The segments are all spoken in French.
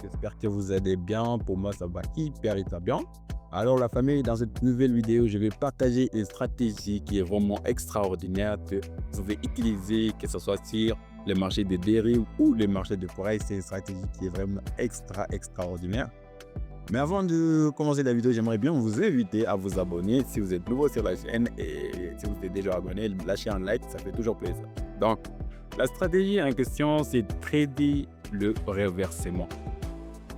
J'espère que vous allez bien. Pour moi, ça va hyper bien. Alors la famille, dans cette nouvelle vidéo, je vais partager une stratégie qui est vraiment extraordinaire que vous pouvez utiliser, que ce soit sur le marché des dérives ou le marché de forex. C'est une stratégie qui est vraiment extraordinaire. Mais avant de commencer la vidéo, j'aimerais bien vous inviter à vous abonner si vous êtes nouveau sur la chaîne, et si vous êtes déjà abonné, lâchez un like, ça fait toujours plaisir. Donc, la stratégie en question, c'est trader le reversement.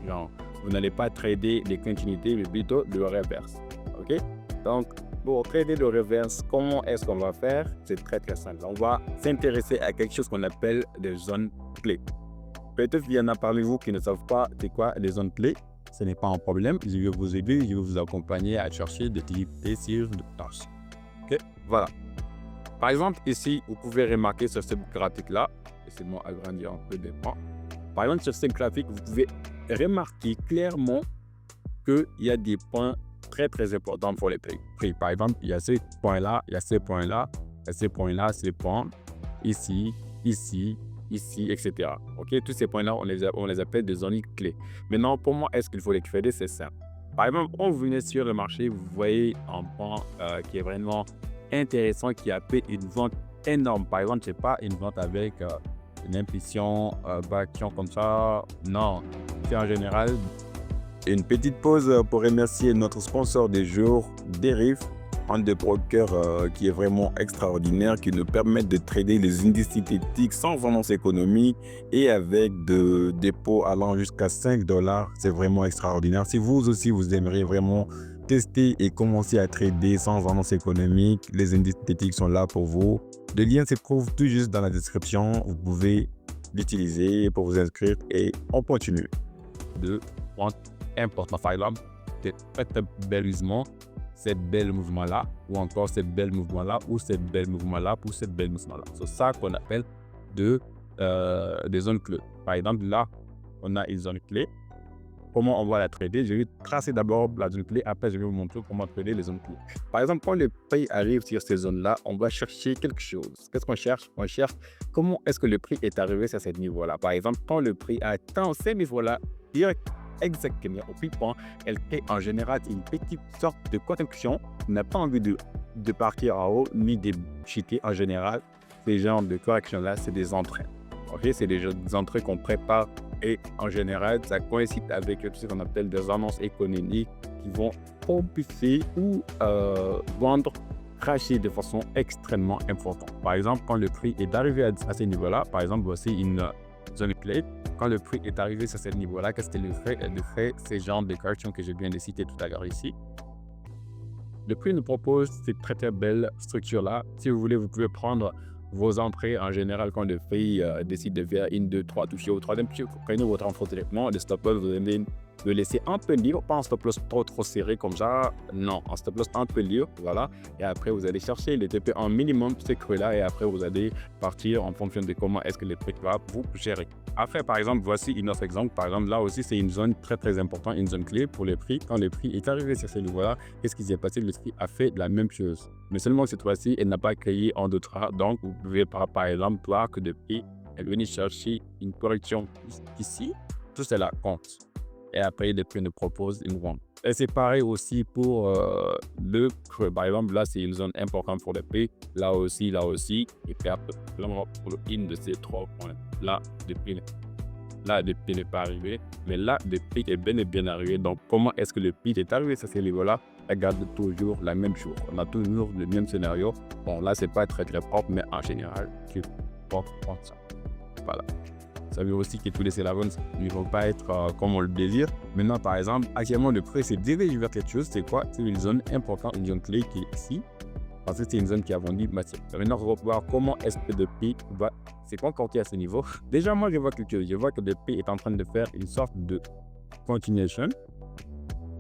Genre, vous n'allez pas trader les continuités, mais plutôt le reverse. OK? Donc, pour trader le reverse, comment est-ce qu'on va faire? C'est très simple. On va s'intéresser à quelque chose qu'on appelle des zones clés. Peut-être qu'il y en a parmi vous qui ne savent pas c'est quoi les zones clés. Ce n'est pas un problème. Je vais vous aider, je vais vous accompagner à chercher des activités sur le tâches. OK? Voilà. Par exemple, ici, vous pouvez remarquer sur ce graphique-là, laissez-moi agrandir un peu d'écran. Par exemple, sur ce graphique, vous pouvez remarquer clairement qu'il y a des points très importants pour les prix. Par exemple, il y a ces points-là, il y a ces points-là, il y a ces points-là, ces points, ici, etc. OK? Tous ces points-là, on les appelle des zones clés. Maintenant, pour moi, est-ce qu'il faut les trader? C'est simple. Par exemple, quand vous venez sur le marché, vous voyez un point qui est vraiment intéressant, qui appelle une vente énorme. Par exemple, c'est pas une vente avec une impulsion, action comme ça. Non, c'est en général une petite pause pour remercier notre sponsor du jour, Deriv, un des brokers qui est vraiment extraordinaire, qui nous permet de trader les indices synthétiques sans annonce économique et avec de dépôts allant jusqu'à $5. C'est vraiment extraordinaire. Si vous aussi, vous aimeriez vraiment tester et commencer à trader sans annonce économique, les indices synthétiques sont là pour vous. Le lien se trouve tout juste dans la description. Vous pouvez l'utiliser pour vous inscrire et on continue. De point important, par exemple, c'est très bellement cette belle mouvement-là, ou encore cette belle mouvement-là, ou cette belle mouvement-là, ou cette belle mouvement-là. C'est ça qu'on appelle des zones clés. Par exemple, là, on a une zone clé. Comment on va la trader? Je vais tracer d'abord la zone clé, après je vais vous montrer comment trader les zones clés. Par exemple, quand le prix arrive sur ces zones-là, on va chercher quelque chose. Qu'est-ce qu'on cherche? On cherche comment est-ce que le prix est arrivé sur ce niveau-là. Par exemple, quand le prix atteint ces niveaux-là, exactement au prix point, elle crée en général une petite sorte de correction. On n'a pas envie de partir en haut ni de chuter. En général, ces genres de corrections-là, c'est des entrées. OK? C'est des entrées qu'on prépare. Et en général, ça coïncide avec tout ce qu'on appelle des annonces économiques qui vont propulser ou vendre, cracher de façon extrêmement importante. Par exemple, quand le prix est arrivé à ce niveau-là, par exemple, voici une zone clé. Quand le prix est arrivé à ce niveau-là, qu'est-ce qu'elle fait? Elle fait ces genres de corrections que je viens de citer tout à l'heure ici. Le prix nous propose cette très belle structure-là. Si vous voulez, vous pouvez prendre vos entrées en général quand le prix décide de faire une, deux, trois touches au troisième touche. Vous prenez votre entrée directement. Le stop loss, vous allez le laisser un peu libre, pas un stop loss trop serré comme ça. Non, un stop loss un peu libre, voilà. Et après, vous allez chercher les TP en minimum, ces creux-là, et après, vous allez partir en fonction de comment est-ce que le prix va vous gérer. Après, par exemple, voici un autre exemple. Par exemple, là aussi, c'est une zone très importante, une zone clé pour les prix. Quand le prix est arrivé sur ce niveau-là, qu'est-ce qui s'est passé? Le prix a fait la même chose. Mais seulement que cette fois-ci, elle n'a pas créé en deux traits. Donc, vous pouvez par exemple voir que le prix est venu chercher une correction ici. Tout cela compte. Et après, le prix nous propose une vente. Et c'est pareil aussi pour le creux. Par exemple, là, c'est une zone importante pour le prix. Là aussi. Et puis après, pour une de ces trois points. Là, le prix n'est pas arrivé. Mais là, le prix est bel et bien arrivé. Donc, comment est-ce que le prix est arrivé à ce niveau-là? Regarde toujours la même chose. On a toujours le même scénario. Bon, là, c'est pas très propre, mais en général, tu peux prendre ça. Voilà. Ça veut aussi que tous les scénarios ne vont pas être comme on le désire. Maintenant, par exemple, actuellement, le prix s'est dirigé vers quelque chose. C'est quoi? C'est une zone importante, une zone clé qui est ici. Parce que c'est une zone qui a vendu massif. Maintenant, on va voir comment est-ce que le prix va se comporter à ce niveau. Déjà, moi, je vois quelque chose. Je vois que le prix est en train de faire une sorte de continuation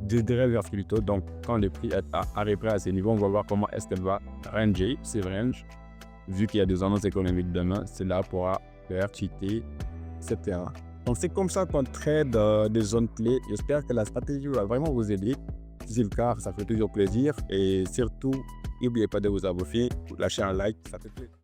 de reverse plutôt. Donc, quand le prix arrivera à ce niveau, on va voir comment est-ce qu'elle va ranger, ce range. Vu qu'il y a des annonces économiques demain, cela pourra faire chuter, etc. Donc, c'est comme ça qu'on trade des zones clés. J'espère que la stratégie va vraiment vous aider. Si c'est le cas, ça fait toujours plaisir. Et surtout, n'oubliez pas de vous abonner, lâcher un like, ça fait plaisir.